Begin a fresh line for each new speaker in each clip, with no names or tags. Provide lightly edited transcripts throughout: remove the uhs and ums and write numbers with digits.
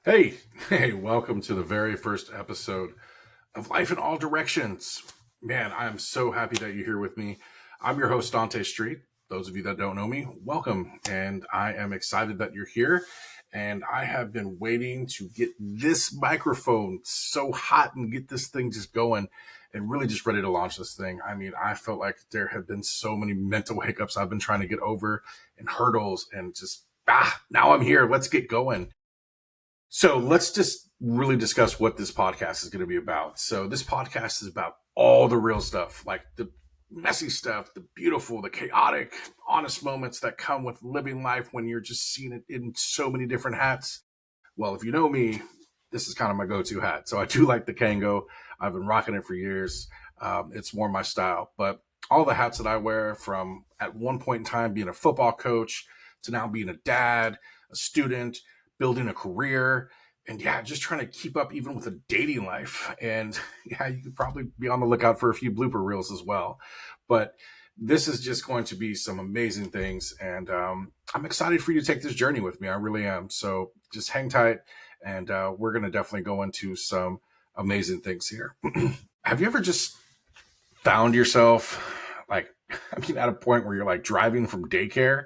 Hey, hey, welcome to the very first episode of Life in All Directions. Man, I'm so happy that you're here with me. I'm your host, Dante Street. Those of you that don't know me, welcome. And I am excited that you're here. And I have been waiting to get this microphone so hot and get this thing just going and really just ready to launch this thing. I mean, I felt like there have been so many mental hiccups I've been trying to get over and hurdles and just, now I'm here. Let's get going. So let's just really discuss what this podcast is going to be about. So this podcast is about all the real stuff, like the messy stuff, the beautiful, the chaotic, honest moments that come with living life when you're just seeing it in so many different hats. Well, if you know me, this is kind of my go-to hat. So I do like the Kango. I've been rocking it for years. It's more my style. But all the hats that I wear, from at one point in time being a football coach to now being a dad, a student, building a career, and just trying to keep up even with a dating life. And you could probably be on the lookout for a few blooper reels as well. But this is just going to be some amazing things. And I'm excited for you to take this journey with me. I really am. So just hang tight. And we're going to definitely go into some amazing things here. Have you ever just found yourself at a point where you're like driving from daycare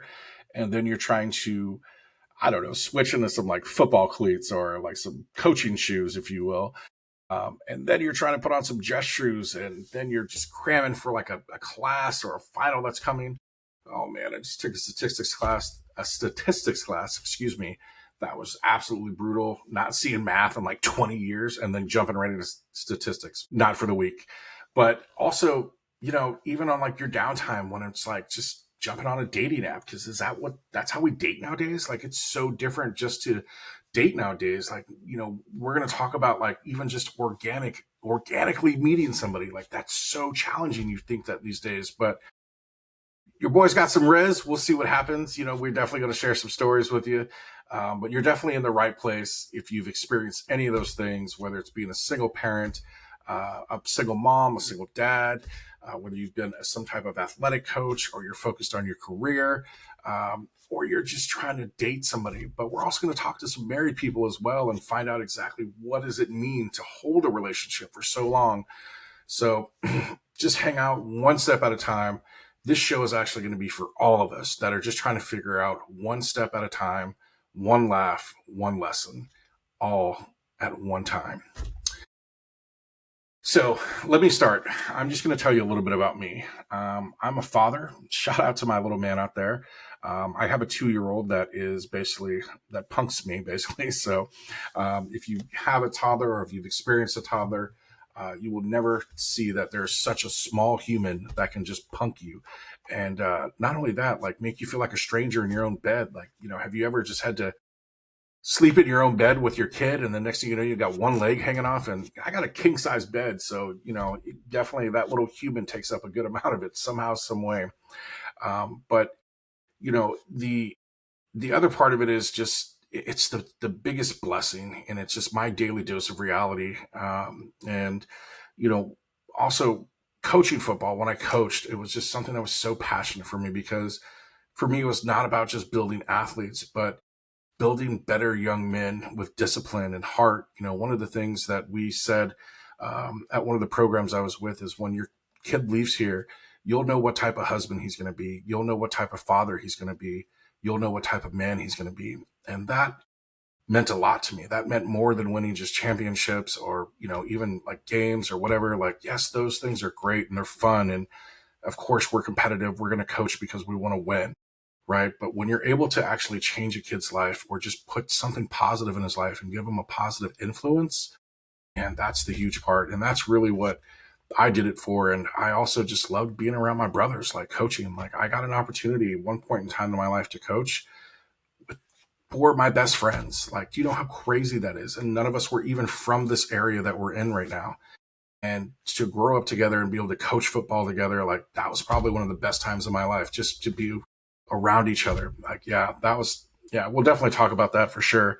and then you're trying to, I don't know, switch into some like football cleats or like some coaching shoes, if you will. And then you're trying to put on some dress shoes, and then you're just cramming for like a class or a final that's coming. Oh man, I just took a statistics class, excuse me. That was absolutely brutal. Not seeing math in like 20 years and then jumping right into statistics. Not for the week. But also, even on like your downtime when it's like just jumping on a dating app, because that's how we date nowadays. Like, it's so different just to date nowadays. Like, we're going to talk about like even just organically meeting somebody. Like, that's so challenging. You think that these days, but your boy's got some res. We'll see what happens. We're definitely going to share some stories with you. But you're definitely in the right place if you've experienced any of those things, whether it's being a single parent, a single mom, a single dad, whether you've been some type of athletic coach, or you're focused on your career, or you're just trying to date somebody. But we're also going to talk to some married people as well and find out exactly what does it mean to hold a relationship for so long. So just hang out one step at a time. This show is actually going to be for all of us that are just trying to figure out one step at a time, one laugh, one lesson, all at one time. So let me start. I'm just going to tell you a little bit about me. I'm a father. Shout out to my little man out there. I have a 2-year-old that punks me, basically. So if you have a toddler, or if you've experienced a toddler, you will never see that there's such a small human that can just punk you. And not only that, like, make you feel like a stranger in your own bed. Like, have you ever just had to sleep in your own bed with your kid, and the next thing you know, you got one leg hanging off? And I got a king size bed. So, definitely that little human takes up a good amount of it somehow, some way. But the other part of it is just, it's the biggest blessing, and it's just my daily dose of reality. And also coaching football, when I coached, it was just something that was so passionate for me, because for me, it was not about just building athletes, but building better young men with discipline and heart. One of the things that we said at one of the programs I was with is, when your kid leaves here, you'll know what type of husband he's going to be. You'll know what type of father he's going to be. You'll know what type of man he's going to be. And that meant a lot to me. That meant more than winning just championships, or, even like games or whatever. Like, yes, those things are great and they're fun. And of course we're competitive. We're going to coach because we want to win. Right. But when you're able to actually change a kid's life, or just put something positive in his life and give him a positive influence, and that's the huge part. And that's really what I did it for. And I also just loved being around my brothers, like coaching. Like, I got an opportunity at one point in time in my life to coach with 4 of my best friends. Like, do you know how crazy that is? And none of us were even from this area that we're in right now. And to grow up together and be able to coach football together, like, that was probably one of the best times of my life, just to be around each other. Like, we'll definitely talk about that for sure.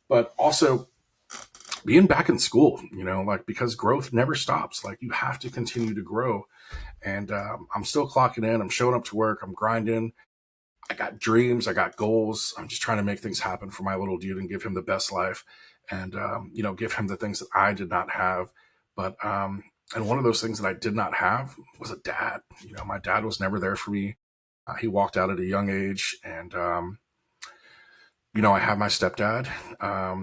But also being back in school, because growth never stops. Like, you have to continue to grow. And I'm still clocking in. I'm showing up to work. I'm grinding. I got dreams, I got goals. I'm just trying to make things happen for my little dude and give him the best life, and give him the things that I did not have. But and one of those things that I did not have was a dad. My dad was never there for me. He walked out at a young age, and I have my stepdad,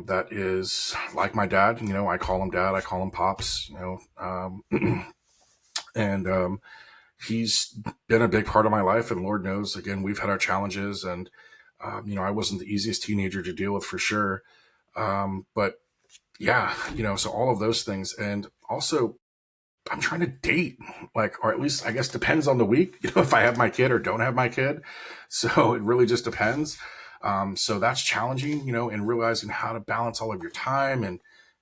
that is like my dad. I call him dad, I call him pops. And he's been a big part of my life, and Lord knows, again, we've had our challenges, and I wasn't the easiest teenager to deal with, for sure. But yeah, so all of those things, and also I'm trying to date, or at least I guess depends on the week, if I have my kid or don't have my kid. So it really just depends. So that's challenging, in realizing how to balance all of your time and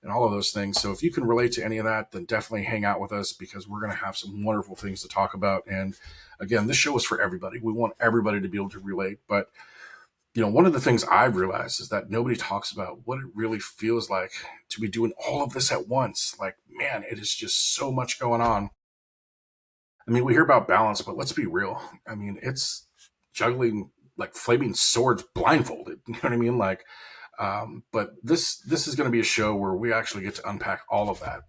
all of those things. So if you can relate to any of that, then definitely hang out with us, because we're going to have some wonderful things to talk about. And again, this show is for everybody. We want everybody to be able to relate. But, one of the things I've realized is that nobody talks about what it really feels like to be doing all of this at once. Like, man, it is just so much going on. I mean, we hear about balance, but let's be real. I mean, it's juggling like flaming swords blindfolded. You know what I mean? But this is going to be a show where we actually get to unpack all of that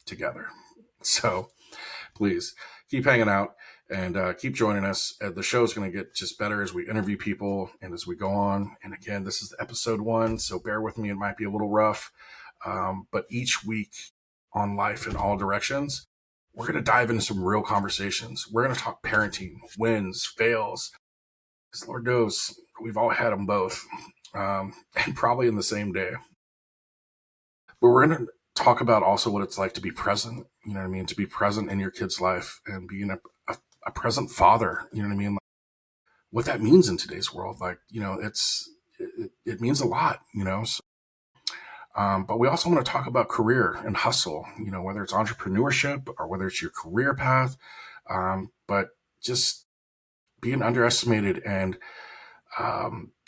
together. So please keep hanging out and keep joining us. The show is going to get just better as we interview people and as we go on. And again, this is episode 1, so bear with me. It might be a little rough, but each week on Life in All Directions, we're going to dive into some real conversations. We're going to talk parenting, wins, fails, because Lord knows we've all had them both, and probably in the same day. But we're going to talk about also what it's like to be present, to be present in your kid's life and being a present father, what that means in today's world. It means a lot, So, but we also want to talk about career and hustle, whether it's entrepreneurship or whether it's your career path, but just being underestimated and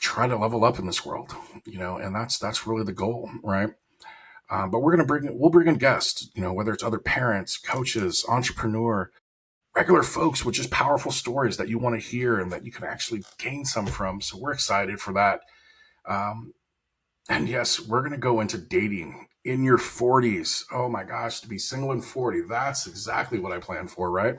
trying to level up in this world, and that's really the goal, right? But we'll bring in guests, whether it's other parents, coaches, entrepreneur, regular folks with just powerful stories that you want to hear and that you can actually gain some from. So we're excited for that. And yes, we're going to go into dating in your 40s. Oh my gosh, to be single in 40, that's exactly what I planned for, right?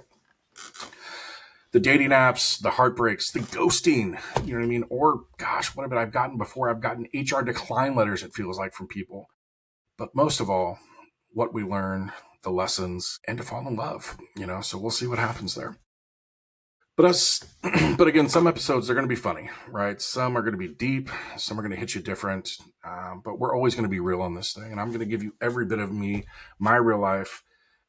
The dating apps, the heartbreaks, the ghosting, you know what I mean? Or gosh, what have I've gotten before? I've gotten HR decline letters, it feels like, from people. But most of all, what we learn, the lessons, and to fall in love, so we'll see what happens there. But again, some episodes are going to be funny, right? Some are going to be deep. Some are going to hit you different. But we're always going to be real on this thing. And I'm going to give you every bit of me, my real life,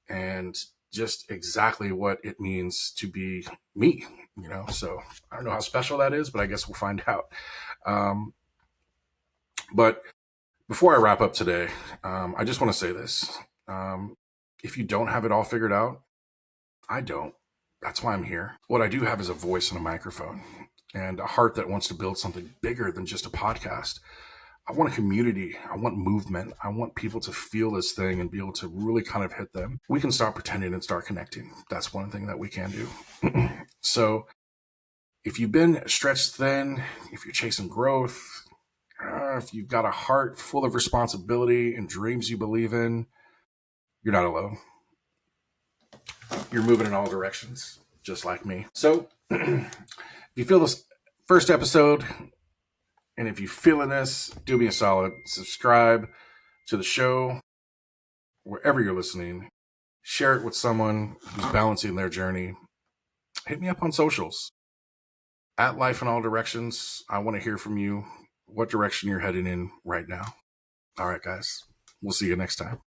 and just exactly what it means to be me, So I don't know how special that is, but I guess we'll find out. But before I wrap up today, I just want to say this. If you don't have it all figured out, I don't. That's why I'm here. What I do have is a voice and a microphone and a heart that wants to build something bigger than just a podcast. I want a community. I want movement. I want people to feel this thing and be able to really kind of hit them. We can stop pretending and start connecting. That's one thing that we can do. So if you've been stretched thin, if you're chasing growth, if you've got a heart full of responsibility and dreams you believe in, you're not alone. You're moving in all directions, just like me. So if you feel this first episode, and if you're feeling this, do me a solid. Subscribe to the show wherever you're listening. Share it with someone who's balancing their journey. Hit me up on socials. At Life in All Directions, I want to hear from you what direction you're heading in right now. All right, guys. We'll see you next time.